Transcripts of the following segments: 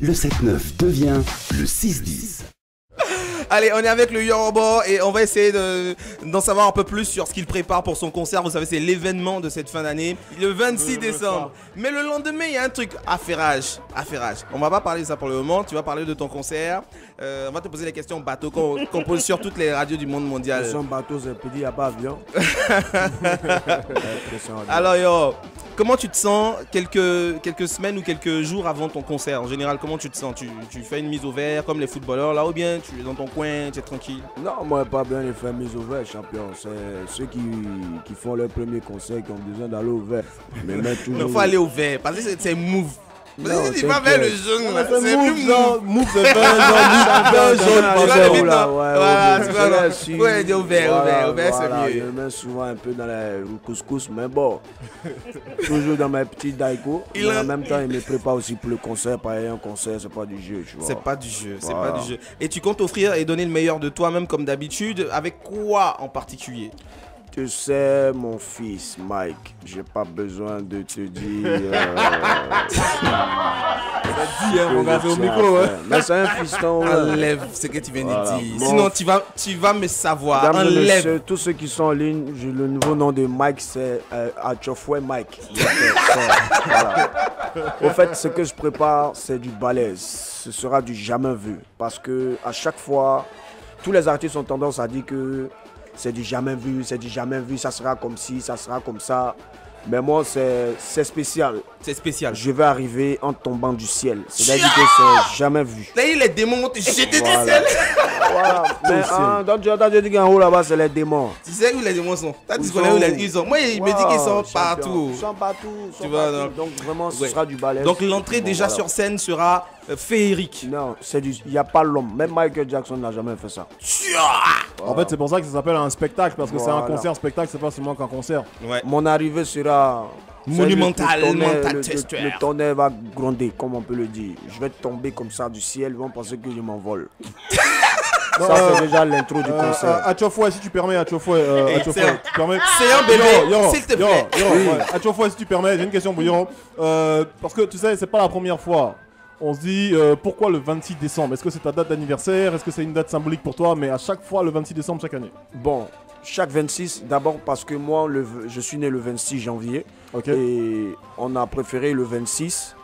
le 7-9 devient le 6-10. Allez, on est avec le Yoruba et on va essayer d'en savoir un peu plus sur ce qu'il prépare pour son concert. Vous savez, c'est l'événement de cette fin d'année, le 26 décembre. Mais le lendemain, il y a un truc, affairage. On va pas parler de ça pour le moment, tu vas parler de ton concert. On va te poser les questions bateau qu'on pose sur toutes les radios du monde mondial. Question bateau, c'est petit, il n'y a pas avion. Alors, yo, comment tu te sens quelques semaines ou quelques jours avant ton concert? En général, comment tu te sens? Tu fais une mise au vert comme les footballeurs là, ou bien tu es dans ton coin, tu es tranquille? Non, moi, pas bien de faire mise au vert, champion. C'est ceux qui font leur premier concert qui ont besoin d'aller au vert. Mais il faut aller au vert parce que c'est move. Non, c'est pas vers le jaune là, c'est plus move, c'est pas jaune. Voilà, c'est pas ouais, au vert, c'est mieux. Je mets souvent un peu dans le couscous, mais bon, toujours dans mes petits daiko. En même temps, il me prépare aussi pour le concert. Pareil, un concert, c'est pas du jeu, tu vois. C'est pas du jeu, c'est pas du jeu. Et tu comptes offrir et donner le meilleur de toi-même comme d'habitude, avec quoi en particulier? Tu sais, mon fils, Mike, j'ai pas besoin de te dire. Mon gars, c'est au micro, hein. Mais c'est un fiston. Enlève ce que tu viens de dire. Sinon, tu vas me savoir. Enlève. Tous ceux qui sont en ligne, le nouveau nom de Mike, c'est Achofoué Mike. Voilà. Au fait, ce que je prépare, c'est du balèze. Ce sera du jamais vu. Parce que à chaque fois, tous les artistes ont tendance à dire que c'est du jamais vu, ça sera comme ci, ça sera comme ça. Mais moi, c'est spécial. C'est spécial. Je vais arriver en tombant du ciel. C'est-à-dire que c'est jamais vu. D'ailleurs, les démons vont te jeter du ciel. Voilà. Mais dans Dieu dit qu'en haut là-bas, c'est les démons. Tu sais où les démons sont? Tu connais où ils sont? Moi, il me dit qu'ils sont partout. Ils sont partout. Tu vois, donc vraiment, ce sera du balèze. Donc l'entrée déjà sur scène sera féerique. Non, il n'y a pas l'homme. Même Michael Jackson n'a jamais fait ça. En fait, c'est pour ça que ça s'appelle un spectacle, parce que c'est un concert-spectacle, c'est pas seulement qu'un concert. Ouais. Mon arrivée sera monumental, le tonnerre va gronder, comme on peut le dire. Je vais tomber comme ça du ciel, ils vont penser que je m'envole. Ça, c'est déjà l'intro du concert. Achofoué, si tu permets, Achofoué, tu permets. C'est un bébé, s'il te plaît. Achofoué, si tu permets, j'ai une question pour Yoro. Parce que tu sais, c'est pas la première fois. On se dit pourquoi le 26 décembre? Est-ce que c'est ta date d'anniversaire? Est-ce que c'est une date symbolique pour toi? Mais à chaque fois, le 26 décembre, chaque année. Bon, chaque 26, d'abord parce que moi, je suis né le 26 janvier. Okay. Et on a préféré le 26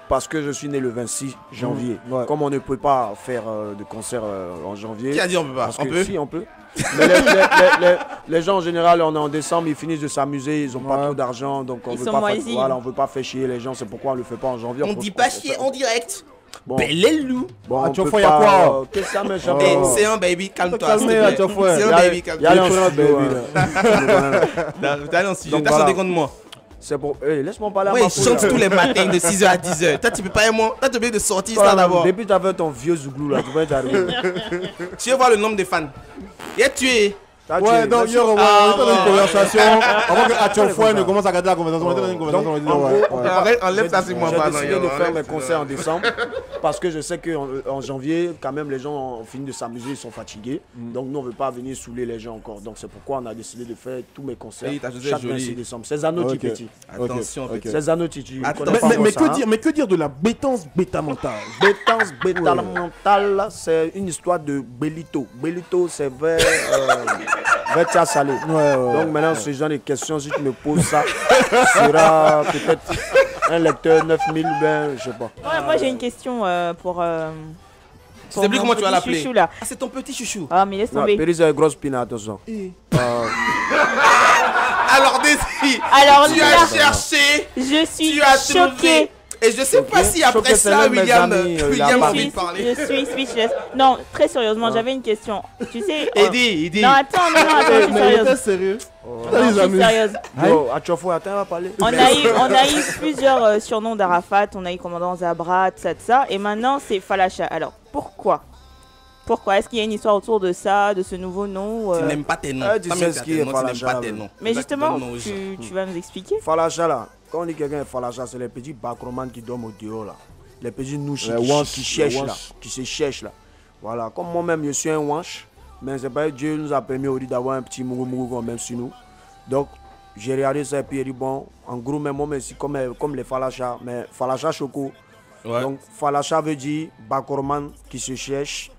parce que je suis né le 26 janvier. Ouais. Comme on ne peut pas faire de concert en janvier. Qui a dit on peut pas? On peut? Si, on peut. Mais les gens en général, on est en décembre, ils finissent de s'amuser, ils n'ont pas trop d'argent, donc on ne veut pas faire chier les gens, c'est pourquoi on ne le fait pas en janvier. On dit pas chier en direct. Bon. Bel loup. Bon, Achofoué, y'a quoi? Qu'est-ce que ça me C'est un baby, calme-toi. Calmez, Achofoué. C'est un baby, calme-toi. Il y a un baby là. T'as un sujet, t'as sans déconne de moi. C'est pour. Laisse-moi parler à moi, ma il chante tous les matins de 6h à 10h. Toi, tu peux pas, moi. Toi, tu oublié de sortir ça d'abord. Depuis, tu as fait ton vieux zouglou là, tu vas être arrivé. Tu veux voir le nombre de fans? Il est tué. Ouais, donc hier, on était dans une conversation. Avant que Achofoué ne commence à garder la conversation, on était dans une conversation. Enlève ça, c'est moi pas. J'ai décidé de faire mes concerts en décembre parce que je sais qu'en janvier, quand même, les gens ont fini de s'amuser, ils sont fatigués. Donc, nous, on ne veut pas venir saouler les gens encore. Donc, c'est pourquoi on a décidé de faire tous mes concerts chaque 26 décembre. C'est Zanotti petit. Attention, petit. C'est Zanotti. Mais que dire de la bétance bêta-mentale? Bétance bêta-mentale, c'est une histoire de Bélito. Bélito, c'est vers Tia Salé. Donc maintenant, ce genre de questions, si tu me poses ça, sera peut-être un lecteur 9000, ben je sais pas. Ouais, moi j'ai une question pour Tu sais plus comment tu vas l'appeler. Ah, c'est ton petit chouchou. Ah, mais laisse tomber. Péris a une grosse pina, attention. Alors, Desi, tu as cherché. Je suis choquée. Trouvé. Et je sais pas si après ça, William a envie de parler. Je suis speechless. Non, très sérieusement, j'avais une question. Tu sais. Eddie. Non, attends, je suis sérieuse. Sérieux? Non, je suis sérieuse. Yo, Achofoué, attends, on va parler. On a eu plusieurs surnoms d'Arafat. On a eu commandant Zabra, tout ça. Et maintenant, c'est Falacha. Alors, pourquoi? Est-ce qu'il y a une histoire autour de ça, de ce nouveau nom Tu n'aimes pas tes noms. Tu sais ce qui est Falacha. Mais justement, tu vas nous expliquer. Falacha là, quand on dit quelqu'un est Falacha, c'est les petits bacromans qui dorment au dehors là. Les petits nouches qui cherchent là, qui se cherchent là. Voilà, comme moi-même je suis un wanch, mais c'est pas Dieu nous a permis d'avoir un petit mourou comme même sur nous. Donc j'ai regardé ça et puis il dit bon, en gros, même moi, aussi comme les Falacha, mais Falacha Choco. Ouais. Donc, Falacha veut dire Bakorman qui se cherche.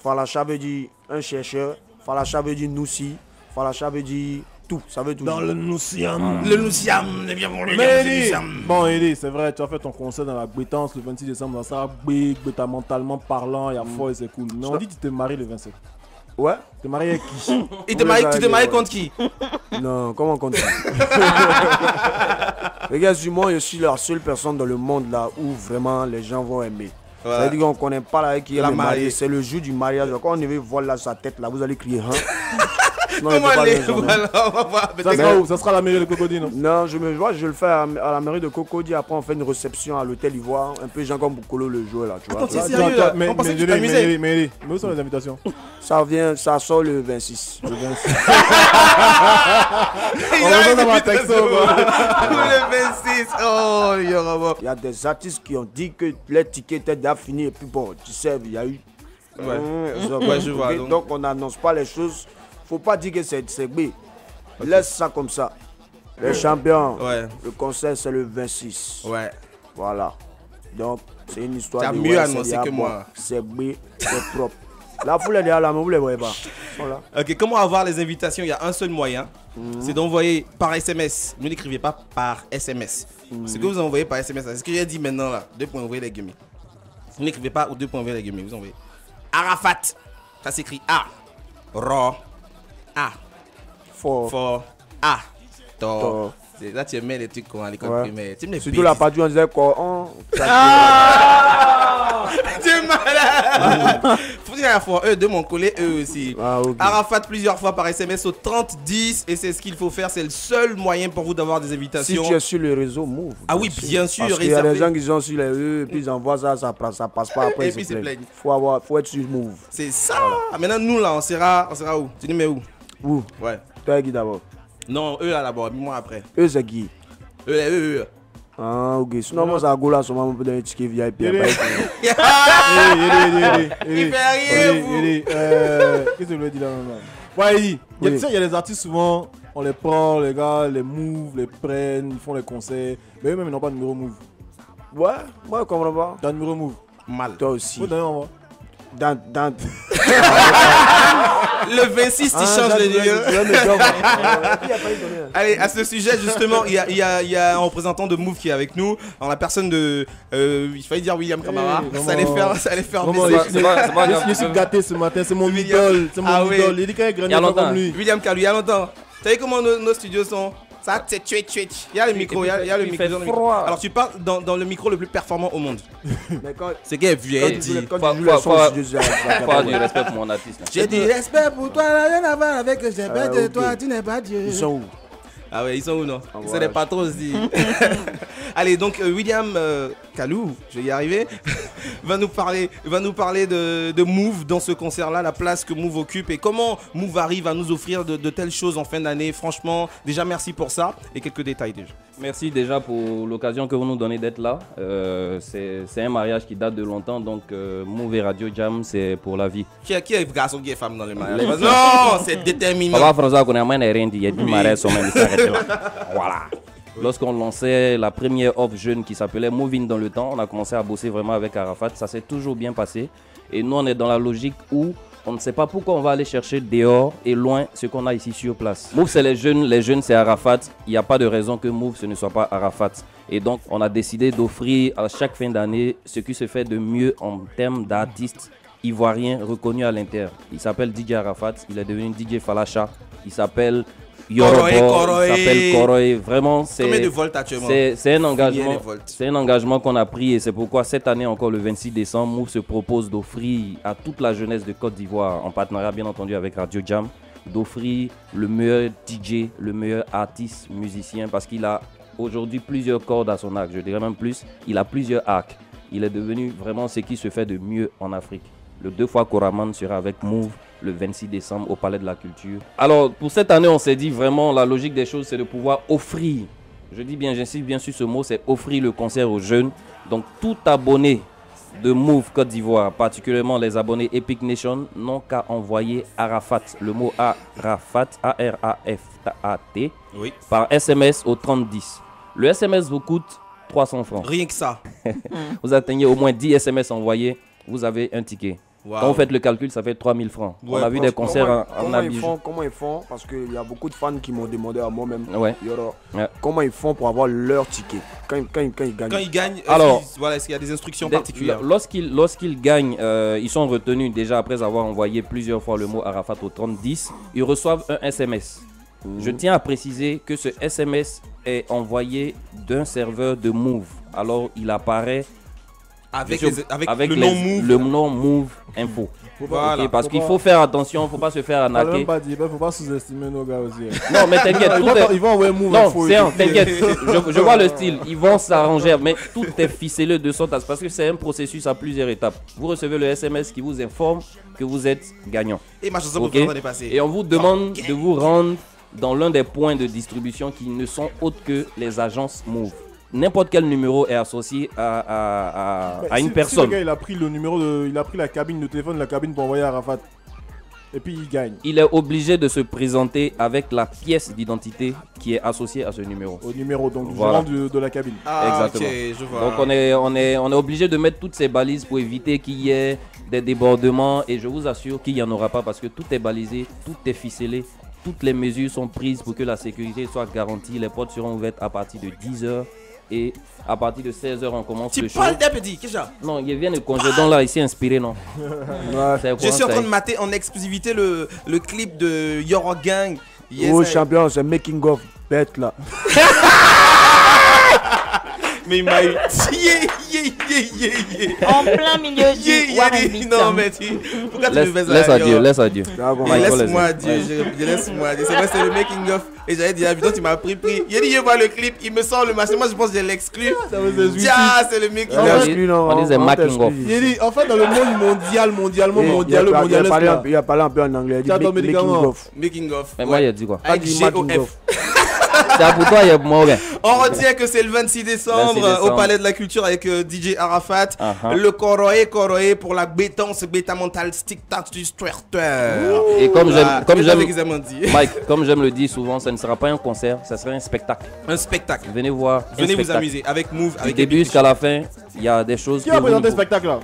Falacha veut dire un chercheur. Falacha veut dire Noussi. Falacha veut dire tout. Ça veut tout Dans dire. le Noussiam. Le Noussiam, eh bien, bon, le Mais Eli, Noussiam. bon Eli, c'est vrai, tu as fait ton concert dans la Bétance le 26 décembre, dans ça, t'as mentalement parlant, il y a fort et c'est cool. Mais on dit que tu t'es marié le 27. Ouais? T'es marié avec qui? Et tu t'es marié contre qui? Non, comment on continue? Regarde, moi, je suis la seule personne dans le monde là où vraiment les gens vont aimer. Voilà. Ça veut dire qu'on ne connaît pas là qui est La le marié. mariée. C'est le jour du mariage. Quand on veut voir là sa tête là, vous allez crier hein? Sinon, Comment il peut pas aller? le journée. Voilà, on va voir. Ça sera où? Ça sera à la mairie de Cocody, non? Non, je le fais à la mairie de Cocody. Après, on fait une réception à l'hôtel Ivoire. Un peu gens comme Boukolo le jour là, tu vois. Attends, t'es Attends, sérieux là? mais On pensait que tu Eli, t'amusais. mais Eli, où sont les invitations? Ça sort le 26. Le 26. Il On a va dans ma une texto, invitation. quoi. Le 26. Oh, il y aura bon. Il y a des artistes qui ont dit que les tickets étaient déjà finis. Et puis bon, tu sais, il y a eu. Ouais. Ça, Ouais, je vois, ok, donc. on n'annonce pas les choses. Faut pas dire que c'est B. Laisse ça comme ça. Les champions, Ouais. le concert c'est le 26. Ouais. Voilà. Donc, c'est une histoire T'as de mieux ouais, annoncé c'est que bien, moi. C'est B, c'est propre. La foule est derrière là, mais vous les voyez pas. Ils sont là. Ok, comment avoir les invitations? Il y a un seul moyen, c'est d'envoyer par SMS. Ne l'écrivez pas par SMS. Ce que vous envoyez par SMS, c'est ce que j'ai dit maintenant là. 2 points envoyés les guillemets. Vous n'écrivez pas ou 2 points envoyés les guillemets. Vous envoyez Arafat. Ça s'écrit A. Ro. A. Fort. A. Tor. Tor. Là, tu mets les trucs comme à l'école Ouais. primaire. Tu me les Surtout la bêtises. partie où on disait quoi. Tu es malade. Faut dire à la fois eux de mon collègue, eux aussi. Ah, ok. Arafat plusieurs fois par SMS au 3010 et c'est ce qu'il faut faire. C'est le seul moyen pour vous d'avoir des Si invitations. tu es sur le réseau, move. Ah oui, bien sûr, Parce qu'il y a des réservé. gens qui sont sur les eux, et puis ils envoient ça, ça passe pas après. Et ils puis se c'est plaignent. plein. Faut être sur move. C'est ça. Maintenant nous là, on sera où? Tu dis mais où? Où? Ouais. Toi qui d'abord. Non, eux là d'abord, moi après. Eux c'est qui? Eux. Ah ok. Sinon moi ça go là, souvent on peut donner un ticket VIP. Eli. après. Il fait rien, vous. Qu'est-ce que je voulais dire là maintenant? Ouais, Eli, Oui. tu sais, il y a des artistes souvent, on les prend, les gars, les move, les prennent, ils font les concerts, mais eux-mêmes ils n'ont pas de numéro move. Ouais, moi je comprends pas. T'as un numéro move? Mal. Toi aussi. Faut donner un moi. Dans... Le 26, tu changes le numéro. Allez, à ce sujet, justement, il y a un représentant de Move qui est avec nous. En la personne de. Il fallait dire William Camara. Hey, ça allait faire Vraiment, plaisir. je suis gâté ce matin, c'est mon William. idole, c'est mon Ah oui. idole. Il dit qu'il y a Il y a gagné longtemps. comme lui. William Kalou, il y a longtemps. Vous savez comment nos studios sont? Ça, c'est tué. Il y a le micro, il y a le il micro. fait dans le micro. froid. Alors, tu parles dans le micro le plus performant au monde. Mais quand C'est qu'elle vient dit. quand Faut- tu joues le faut- son, faut- tu dis, Faut avoir du respect pour mon artiste. là. J'ai du respect pour toi, rien à voir avec le respect Ah, de ok. toi, tu n'es pas Dieu. ils sont où? Ah ouais, ils sont où non? Ah, C'est voilà. des patrons aussi. Allez, donc William Kalou, je vais y arriver, va nous parler de Move dans ce concert-là, la place que Move occupe et comment Move arrive à nous offrir de telles choses en fin d'année. Franchement, déjà merci pour ça et quelques détails déjà. Merci déjà pour l'occasion que vous nous donnez d'être là. C'est un mariage qui date de longtemps, donc Move et Radio Jam, c'est pour la vie. Qui est garçon, qui est femme dans les mariages? Non, c'est déterminant. Papa François connaît moins rien dit, il y a du mariage sur même, il s'arrête là. Voilà. Lorsqu'on lançait la première offre jeune qui s'appelait Moving dans le temps, on a commencé à bosser vraiment avec Arafat. Ça s'est toujours bien passé. Et nous, on est dans la logique où on ne sait pas pourquoi on va aller chercher dehors et loin ce qu'on a ici sur place. Move, c'est les jeunes c'est Arafat. Il n'y a pas de raison que Move, ce ne soit pas Arafat. Et donc, on a décidé d'offrir à chaque fin d'année ce qui se fait de mieux en termes d'artistes ivoiriens reconnus à l'intérieur. Il s'appelle DJ Arafat, il est devenu DJ Falacha. Il s'appelle Yorobo, Koroé. il s'appelle Koroé. Vraiment, Combien de c'est... volts actuellement? C'est un Combien engagement, les volts? c'est un engagement qu'on a pris et c'est pourquoi cette année encore le 26 décembre, Move se propose d'offrir à toute la jeunesse de Côte d'Ivoire, en partenariat bien entendu avec Radio Jam, d'offrir le meilleur DJ, le meilleur artiste musicien parce qu'il a aujourd'hui plusieurs cordes à son arc, je dirais même plus, il a plusieurs arcs. Il est devenu vraiment ce qui se fait de mieux en Afrique. Le 2 fois Koraman sera avec Move le 26 décembre au Palais de la Culture. Alors pour cette année, on s'est dit vraiment la logique des choses, c'est de pouvoir offrir, je dis bien, j'insiste bien sur ce mot, c'est offrir le concert aux jeunes. Donc tout abonné de Move Côte d'Ivoire, particulièrement les abonnés Epic Nation, n'ont qu'à envoyer Arafat, le mot Arafat, A-R-A-F-A-T, Oui. par SMS au 3010. Le SMS vous coûte 300 francs. Rien que ça. Vous atteignez au moins 10 SMS envoyés, vous avez un ticket. Wow. Quand vous faites le calcul, ça fait 3000 francs. Ouais, on a vu des concerts en Comment ils Abidjan. font, comment ils font? Parce qu'il y a beaucoup de fans qui m'ont demandé à moi-même. Ouais. Yoro, Ouais. comment ils font pour avoir leur ticket quand ils gagnent? Quand ils gagnent, Alors, est-ce qu'il y a des instructions Dès- particulières? Lorsqu'ils gagnent, ils sont retenus déjà après avoir envoyé plusieurs fois le mot Arafat au 3010. Ils reçoivent un SMS. Je tiens à préciser que ce SMS est envoyé d'un serveur de Move. Alors il apparaît Avec, bien sûr, avec le nom Move. le nom Move Info. Voilà. Ok, parce Faut qu'il pas- faut faire attention, il ne faut pas se faire On a arnaquer. même pas dit, faut pas sous-estimer nos gars aussi. Non, mais t'inquiète, tout est... Ils vont envoyer Move Non, Info. c'est un, t'inquiète, je vois le style, ils vont s'arranger, mais tout est ficelé de sorte à ce parce que c'est un processus à plusieurs étapes. Vous recevez le SMS qui vous informe que vous êtes gagnant. Et ma chanson Ok. préférée est passée. Et on vous demande de vous rendre dans l'un des points de distribution qui ne sont autres que les agences Move. N'importe quel numéro est associé à une Si personne. le gars il a pris le numéro il a pris la cabine de téléphone, la cabine pour envoyer à Arafat. Et puis il gagne Il est obligé de se présenter avec la pièce d'identité qui est associée à ce numéro. au numéro donc du Voilà. gérant de la cabine. Ah, Exactement. ok, je vois. Donc on est obligé de mettre toutes ces balises pour éviter qu'il y ait des débordements et je vous assure qu'il n'y en aura pas parce que tout est balisé, tout est ficelé, toutes les mesures sont prises pour que la sécurité soit garantie. Les portes seront ouvertes à partir de 10h et à partir de 16h on commence Tu le show. parles d'un petit, qu'est-ce que c'est? Non, il vient de congé donc là, ici inspiré non. C'est au Je suis en courant, train de mater en exclusivité le clip de Yoro Gang. Yes, Oh I- champion, c'est making of bête là. Mais il m'a eu. Yeah. En plein milieu du Yeah. Non, mais tu. Pourquoi tu me fais ça? Laisse à Yoro? Dieu, laisse à Dieu. D'accord. Mais Mike, laisse-moi laisse. Dieu, je laisse-moi Dieu. C'est vrai, c'est le making of. Et j'avais dit, ah putain, tu m'as pris. Il a dit, je vois le clip, il me sort le machin. Moi, je pense que je l'exclus. Ça veut dire Tiens, c'est le making On Ouais, of. t'exclut, non, on disait on making t'exclut. of. Il dit en fait dans le monde mondialement Il a parlé un peu en anglais. Il dit Tiens, ton making médicament. of. Making of. Mais moi il a dit quoi? Pas Avec dit making GOF. of. C'est pour toi, il y a moi ouais. On retient que c'est le 26 décembre, 26 décembre. au Palais de la Culture avec DJ Arafat. Uh-huh. Le Koroé pour la bétance, bêta mental, stick tac du starter. Et comme j'aime Mike. Comme j'aime le dire souvent, ce ne sera pas un concert, ce sera un spectacle. Un spectacle. Venez voir. un Venez vous spectacle. amuser avec Move, Du avec début Epic jusqu'à la fin, il y a des choses Qui a que vous présenté ne le spectacle là?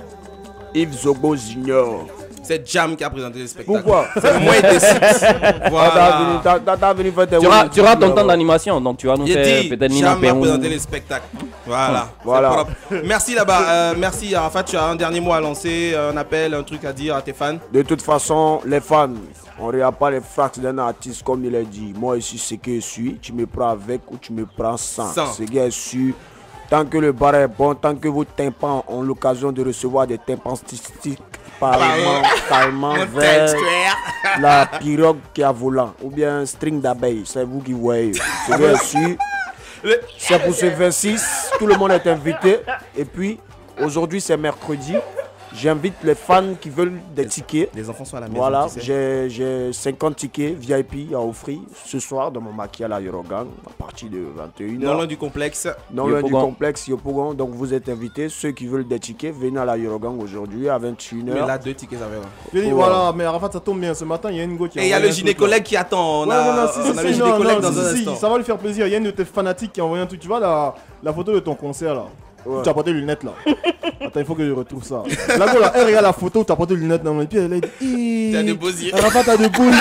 Yves Zogo Junior. C'est Jam qui a présenté le spectacle. Pourquoi? C'est moi et des Voilà. T'as venu faire tes Tu auras ton temps d'animation, donc tu vas nous J'ai faire dit, peut-être Nina Jam va Peou. présenter les spectacles. Voilà. Voilà. C'est propre. Merci là-bas. Merci Arafat, tu as un dernier mot à lancer, un appel, un truc à dire à tes fans. De toute façon, les fans, on ne regarde pas les facts d'un artiste comme il a dit. Moi ici, c'est que je suis. Tu me prends avec ou tu me prends sans. Sans. C'est que je suis. Tant que le bar est bon, tant que vos tympans ont l'occasion de recevoir des tympans statistiques parlement vers la pirogue qui a volant ou bien un string d'abeilles, c'est vous qui voyez. C'est que je suis. C'est pour ce 26, tout le monde est invité. Et puis, aujourd'hui c'est mercredi. J'invite les fans qui veulent des tickets. Les enfants sont à la maison. Voilà, tu sais. j'ai 50 tickets VIP à offrir ce soir dans mon maquis à la Yorogang à partir de 21h. Non loin du complexe. Non loin du Yopougon. complexe Yopougon. Donc vous êtes invités. Ceux qui veulent des tickets, venez à la Yorogang aujourd'hui à 21h. Mais là, 2 tickets avec. Il dit Ouais. voilà, mais Arafat ça tombe bien. Ce matin il y a une go qui a Et il y a envoyé le un truc, gynécologue qui attend. On là. a, Non, on a le si, gynécologue dans un si, instant. ça va lui faire plaisir. Il y a une de tes fanatiques qui a envoyé un truc. Tu vois la photo de ton concert là. Ouais. Tu as porté les lunettes là. Attends, il faut que je retrouve ça. La go là, elle regarde la photo où tu as porté les lunettes dans le pied. Elle a dit T'as de beaux yeux. Arafat t'as de beaux yeux.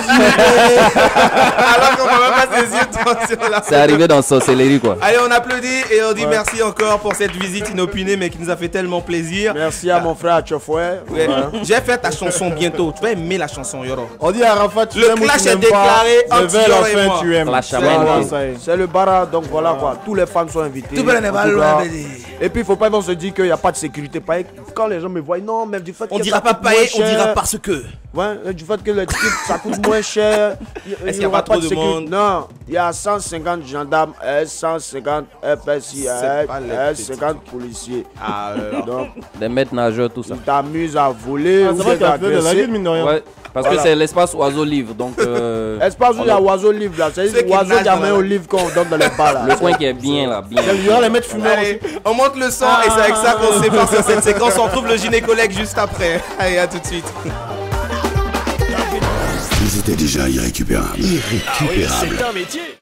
Alors qu'on voit même pas ses yeux sur la C'est arrivé dans Sorcellerie quoi. Allez, on applaudit et on dit merci encore pour cette visite inopinée mais qui nous a fait tellement plaisir. Merci à mon frère Tchofoué. Ouais. J'ai fait ta chanson bientôt. Tu vas aimer la chanson, Yoro. On dit à Arafat tu Le aimes ou clash tu est n'aimes déclaré pas, mais entre vers la Yoro et fin moi. tu aimes. Clash à Voilà, Mano. ça y est. C'est le bara, donc voilà quoi. Tous les fans sont invités. Tout le monde est En mal, tout cas. baby. Et puis il faut pas ils vont se dire qu'il n'y a pas de sécurité. Pareil, quand les gens me voient, non, même du fait On que dira ça pas coûte moins pareil, on cher. dira parce que. Ouais, du fait que le ticket ça coûte moins cher. Est-ce qu'il y a pas trop de sécurité. monde? Non, il y a 150 gendarmes, 150 FSI, C'est pas les 50 policiers. Ah, Donc, Des maîtres nageurs, tout ça. ils t'amusent à voler Ah, ou ça va bien qu'elle fait de la d'agresser. gueule mine de rien. Ouais, Parce que c'est l'espace oiseau livre. Donc, Espace où il y a oiseau livre là. C'est Ceux qui oiseau nagent diamant dans au livre qu'on donne dans les bars là. le coin qui est bien là. Bien. Il y aura les maîtres fumeurs aussi. Allez, on monte le son et c'est avec ça qu'on se sépare sur cette séquence. On retrouve le gynécologue juste après. Allez, à tout de suite. Ils étaient déjà irrécupérables. Ah oui, c'est un métier.